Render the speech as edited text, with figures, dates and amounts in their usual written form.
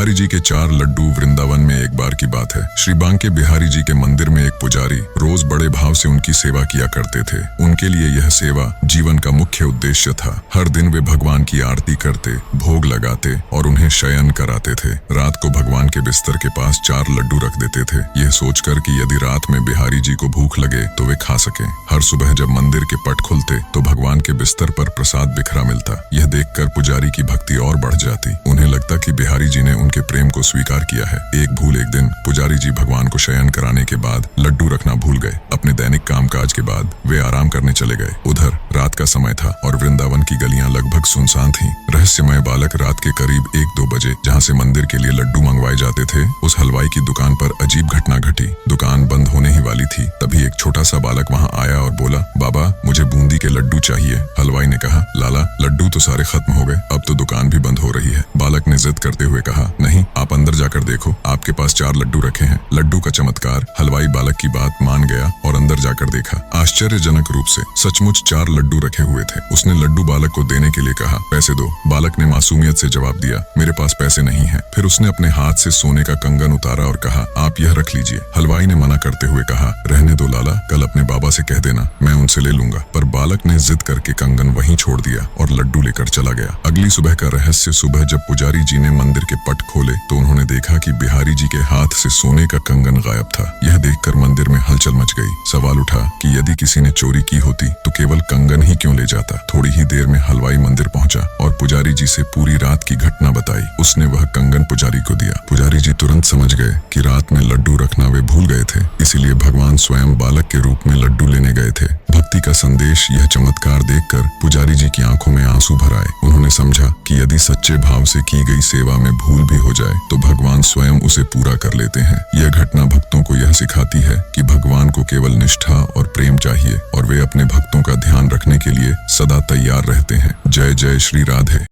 बिहारी जी के 4 लड्डू। वृंदावन में एक बार की बात है, श्री बांके बिहारी जी के मंदिर में एक पुजारी रोज बड़े भाव से उनकी सेवा किया करते थे। उनके लिए यह सेवा जीवन का मुख्य उद्देश्य था। हर दिन वे भगवान की आरती करते, भोग लगाते और उन्हें शयन कराते थे। रात को भगवान के बिस्तर के पास 4 लड्डू रख देते थे, यह सोचकर कि यदि रात में बिहारी जी को भूख लगे तो वे खा सके। हर सुबह जब मंदिर के पट खुलते तो भगवान के बिस्तर पर प्रसाद बिखरा मिलता। यह देखकर पुजारी की भक्ति और बढ़ जाती। उन्हें लगता कि बिहारी जी ने उनके प्रेम को स्वीकार किया है। एक दिन पुजारी जी भगवान को शयन कराने के बाद लड्डू रखना भूल गए। अपने दैनिक कामकाज के बाद वे आराम करने चले गए। उधर रात का समय था और वृंदावन की गलियां लगभग सुनसान थीं। रहस्यमय बालक रात के करीब 1-2 बजे जहां से मंदिर के लिए लड्डू मंगवाए जाते थे, उस हलवाई की दुकान पर अजीब घटना घटी। दुकान बंद होने ही वाली थी, तभी एक छोटा सा बालक वहां आया और बोला, बाबा मुझे बूंदी के लड्डू चाहिए। हलवाई ने कहा, लाला लड्डू तो सारे खत्म हो गए, अब तो दुकान भी बंद हो रही है। बालक ने जिद करते हुए कहा, नहीं, आप अंदर जाकर देखो, आपके पास 4 लड्डू रखे हैं। लड्डू का चमत्कार। हलवाई बालक की बात मान गया और अंदर जाकर देखा। आश्चर्यजनक रूप से सचमुच 4 लड्डू रखे हुए थे। उसने लड्डू बालक को देने के लिए कहा, पैसे दो। बालक ने मासूमियत से जवाब दिया, मेरे पास पैसे नहीं है। फिर उसने अपने हाथ से सोने का कंगन उतारा और कहा, आप यह रख लीजिए। हलवाई ने मना करते हुए कहा, रहने दो लाला, कल अपने बाबा से कह देना, मैं उनसे ले लूंगा। पर बालक ने जिद करके कंगन वहीं छोड़ दिया और लड्डू लेकर चला गया। अगली सुबह का रहस्य। सुबह जब पुजारी जी ने मंदिर के पट खोले तो उन्होंने देखा कि बिहारी जी के हाथ से सोने का कंगन गायब था। यह देखकर मंदिर में हलचल मच गई। सवाल उठा कि यदि किसी ने चोरी की होती तो केवल कंगन ही क्यों ले जाता। थोड़ी ही देर में हलवाई मंदिर पहुंचा और पुजारी जी से पूरी रात की घटना बताई। उसने वह कंगन पुजारी को दिया। पुजारी जी तुरंत समझ गए कि रात में लड्डू रखना वे भूल गए थे, इसीलिए भगवान स्वयं बालक के रूप में लड्डू लेने गए थे। भक्ति का संदेश। यह चमत्कार देखकर पुजारी जी की आंखों में आंसू भर आए। उन्होंने समझा कि यदि सच्चे भाव से की गई सेवा में भूल भी हो जाए तो भगवान स्वयं उसे पूरा कर लेते हैं। यह घटना भक्तों को यह सिखाती है कि भगवान को केवल निष्ठा और प्रेम चाहिए और वे अपने भक्तों का ध्यान रखने के लिए सदा तैयार रहते हैं। जय जय श्री राधे।